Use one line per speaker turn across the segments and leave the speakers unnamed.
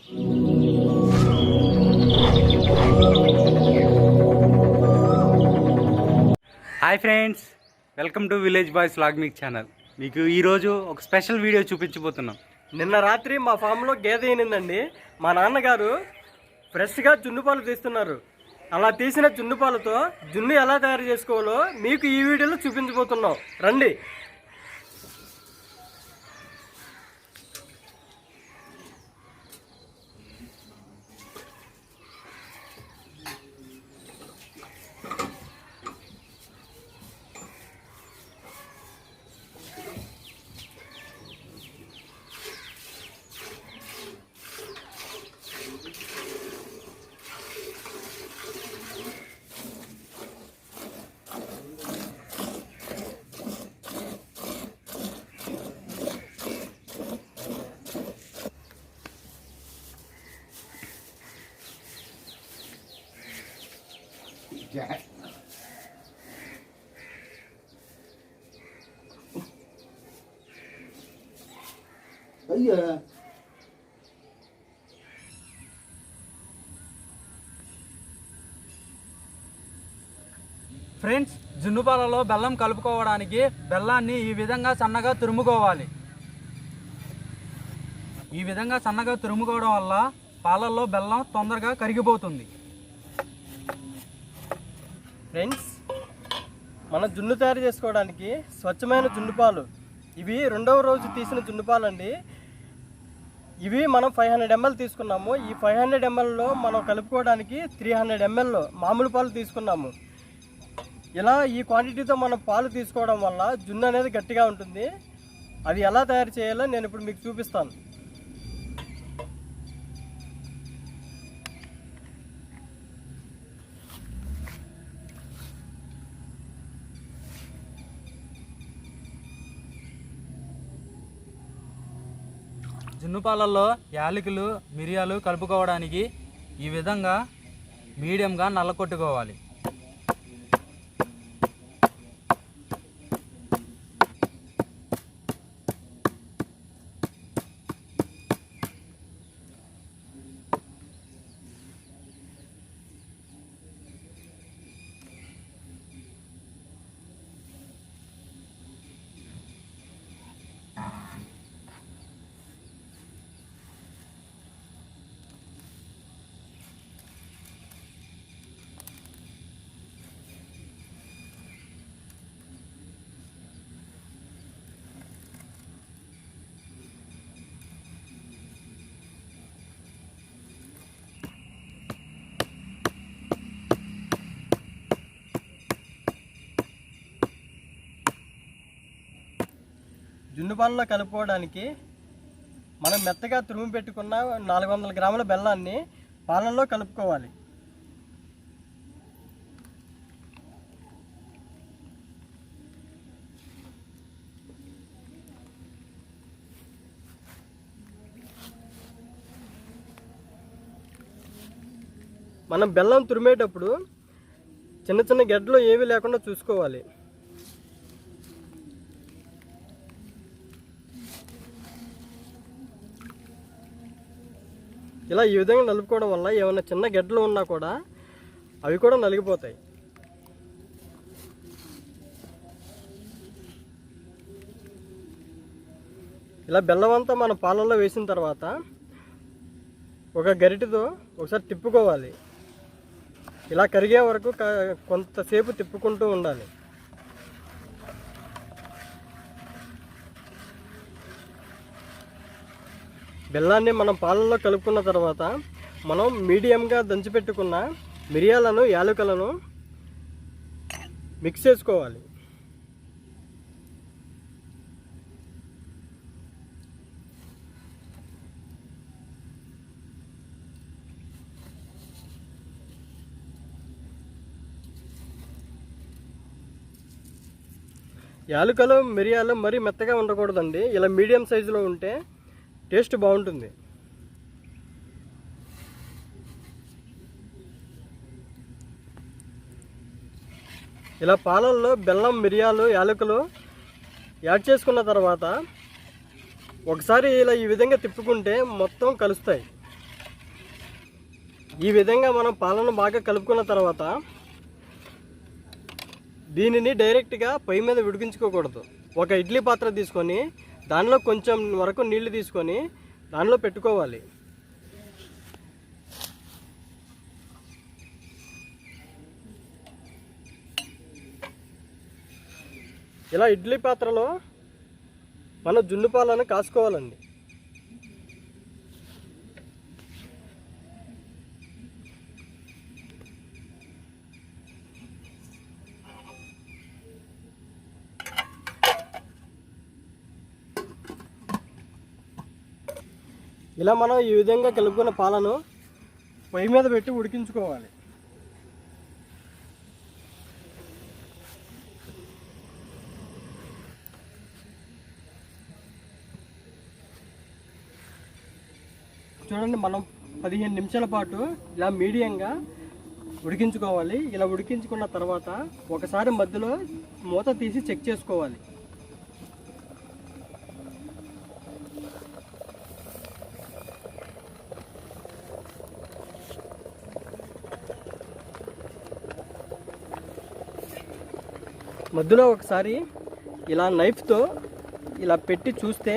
Hi friends, welcome to village boys vlogging channel. మీకు ఈరోజు ఒక స్పెషల్ వీడియో చూపించబోతున్నాం.
నిన్న రాత్రి మా ఫామ్లో గేదె ఈనిందండి. మా నాన్నగారు ఫ్రెష్గా జున్ను పాలు తీస్తున్నారు. అలా తీసిన జున్ను పాలతో జున్ను ఎలా తయారు చేసుకోవాలో మీకు ఈ వీడియోలో చూపించబోతున్నాం. రండి.
ఫ్రెండ్స్, జున్ను పాలలో బెల్లం కలుపుకోవడానికి బెల్లాన్ని ఈ విధంగా సన్నగా తురుముకోవాలి. ఈ విధంగా సన్నగా తురుముకోవడం వల్ల పాలల్లో బెల్లం తొందరగా కరిగిపోతుంది.
ఫ్రెండ్స్, మనం జున్ను తయారు చేసుకోవడానికి స్వచ్ఛమైన జున్ను పాలు, ఇవి రెండవ రోజు తీసిన జున్ను పాలు అండి. ఇవి మనం 500 ml తీసుకున్నాము. ఈ 500 mlలో మనం కలుపుకోవడానికి 300 ml మామూలు పాలు తీసుకున్నాము. ఇలా ఈ క్వాంటిటీతో మనం పాలు తీసుకోవడం వల్ల జున్ను అనేది గట్టిగా ఉంటుంది. అది ఎలా తయారు చేయాలో నేను ఇప్పుడు మీకు చూపిస్తాను.
జున్ను పాలల్లో యాలకులు, మిరియాలు కలుపుకోవడానికి ఈ విధంగా మీడియంగా నల్లకొట్టుకోవాలి. జున్ను పాలలో కలుపుకోవడానికి మనం మెత్తగా తురుము పెట్టుకున్న 400 గ్రాముల బెల్లాన్ని పాలల్లో కలుపుకోవాలి. మనం బెల్లం తురిమేటప్పుడు చిన్న చిన్న గడ్డలు ఏమీ లేకుండా చూసుకోవాలి. ఇలా ఈ విధంగా నలుపుకోవడం వల్ల ఏమైనా చిన్న గడ్డలు ఉన్నా కూడా అవి కూడా నలిగిపోతాయి. ఇలా బెల్లం అంతా మన పాలల్లో వేసిన తర్వాత ఒక గరిటెతో ఒకసారి తిప్పుకోవాలి. ఇలా కరిగే వరకు కొంతసేపు తిప్పుకుంటూ ఉండాలి. బెల్లాన్ని మనం పాలల్లో కలుపుకున్న తర్వాత మనం మీడియంగా దంచిపెట్టుకున్న మిరియాలను, యాలకులను మిక్స్ చేసుకోవాలి. యాలకులు, మిరియాలు మరీ మెత్తగా ఉండకూడదండి. ఇలా మీడియం సైజులో ఉంటే టేస్ట్ బాగుంటుంది. ఇలా పాలల్లో బెల్లం, మిరియాలు, యాలకులు యాడ్ చేసుకున్న తర్వాత ఒకసారి ఇలా ఈ విధంగా తిప్పుకుంటే మొత్తం కలుస్తాయి. ఈ విధంగా మనం పాలను బాగా కలుపుకున్న తర్వాత దీనిని డైరెక్ట్గా పొయ్యి మీద ఉడికించుకోకూడదు. ఒక ఇడ్లీ పాత్ర తీసుకొని దానిలో కొంచెం వరకు నీళ్లు తీసుకొని దానిలో పెట్టుకోవాలి. ఇలా ఇడ్లీ పాత్రలో మనం జున్ను పాలను కాసుకోవాలండి. ఇలా మనం ఈ విధంగా కలుపుకున్న పాలను పొయ్యి మీద పెట్టి ఉడికించుకోవాలి. చూడండి, మనం 15 నిమిషాల పాటు ఇలా మీడియంగా ఉడికించుకోవాలి. ఇలా ఉడికించుకున్న తర్వాత ఒకసారి మధ్యలో మూత తీసి చెక్ చేసుకోవాలి. మధ్యలో ఒకసారి ఇలా నైఫ్తో ఇలా పెట్టి చూస్తే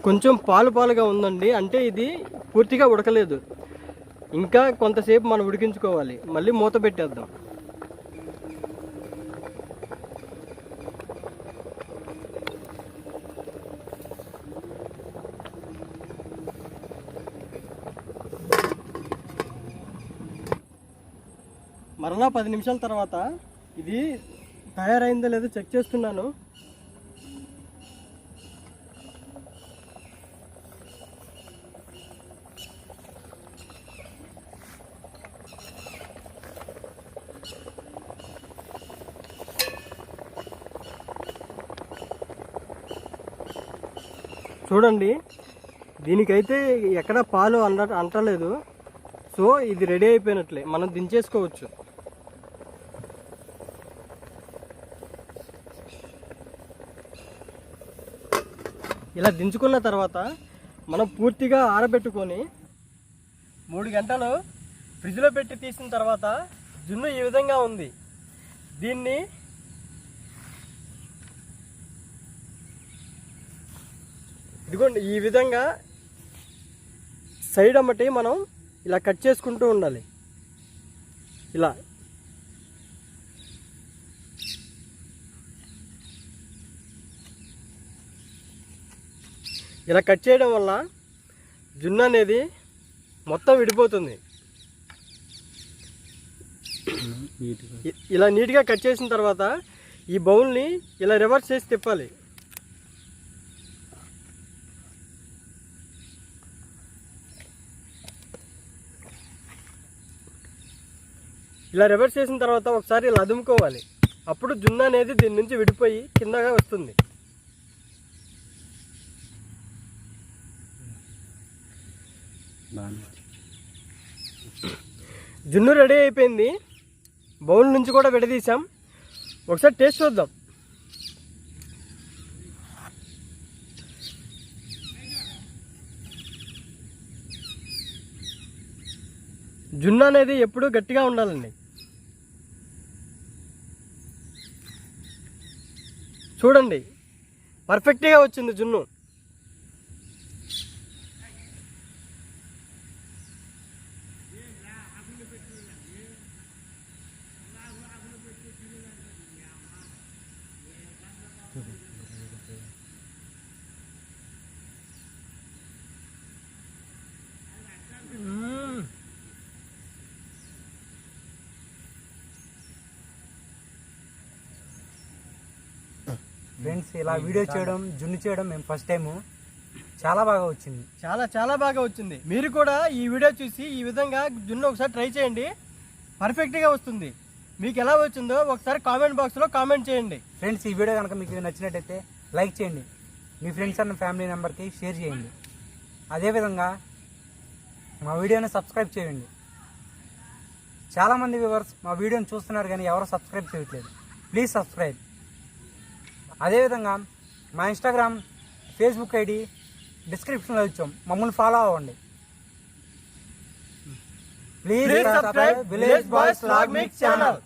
కొంచెం పాలుగా ఉందండి, అంటే ఇది పూర్తిగా ఉడకలేదు. ఇంకా కొంతసేపు మనం ఉడికించుకోవాలి. మళ్ళీ మూత పెట్టేద్దాం. మరలా 10 నిమిషాల తర్వాత ఇది తయారైందో లేదో చెక్ చేస్తున్నాను. చూడండి, దీనికైతే ఎక్కడ పాలు అంటలేదు. సో ఇది రెడీ అయిపోయినట్లే, మనం దించేసుకోవచ్చు. ఇలా దించుకున్న తర్వాత మనం పూర్తిగా ఆరబెట్టుకొని 3 గంటలు ఫ్రిడ్జ్లో పెట్టి తీసిన తర్వాత జున్ను ఈ విధంగా ఉంది. దీన్ని ఇదిగోండి, ఈ విధంగా సైడ్ అమ్మటి మనం ఇలా కట్ చేసుకుంటూ ఉండాలి. ఇలా కట్ చేయడం వల్ల జున్ను అనేది మొత్తం విడిపోతుంది. ఇలా నీట్గా కట్ చేసిన తర్వాత ఈ బౌల్ని ఇలా రివర్స్ చేసి తిప్పాలి. ఇలా రివర్స్ చేసిన తర్వాత ఒకసారి ఇలా అదుముకోవాలి. అప్పుడు జున్ను అనేది దీని నుంచి విడిపోయి కిందగా వస్తుంది. జున్ను రెడీ అయిపోయింది. బౌల్ నుంచి కూడా విడదీసాం. ఒకసారి టేస్ట్ చూద్దాం. జున్ను అనేది ఎప్పుడూ గట్టిగా ఉండాలండి. చూడండి, పర్ఫెక్ట్గా వచ్చింది జున్ను.
ఫ్రెండ్స్, ఇలా వీడియో చేయడం, జున్ను చేయడం మేము ఫస్ట్ టైము. చాలా బాగా వచ్చింది.
చాలా బాగా వచ్చింది. మీరు కూడా ఈ వీడియో చూసి ఈ విధంగా జున్ను ఒకసారి ట్రై చేయండి. పర్ఫెక్ట్గా వస్తుంది. మీకు ఎలా వచ్చిందో ఒకసారి కామెంట్ బాక్స్లో కామెంట్ చేయండి.
ఫ్రెండ్స్, ఈ వీడియో కనుక మీకు నచ్చినట్టయితే లైక్ చేయండి. మీ ఫ్రెండ్స్ అండ్ ఫ్యామిలీ మెంబర్కి షేర్ చేయండి. అదేవిధంగా మా వీడియోని సబ్స్క్రైబ్ చేయండి. చాలామంది వ్యూవర్స్ మా వీడియోని చూస్తున్నారు కానీ ఎవరు సబ్స్క్రైబ్ చేయట్లేదు. Please subscribe. అదేవిధంగా మా ఇన్స్టాగ్రామ్, ఫేస్బుక్ ఐడి డిస్క్రిప్షన్లో ఇచ్చాం. మమ్మల్ని ఫాలో అవ్వండి. Please
subscribe village boys vlog mix channel.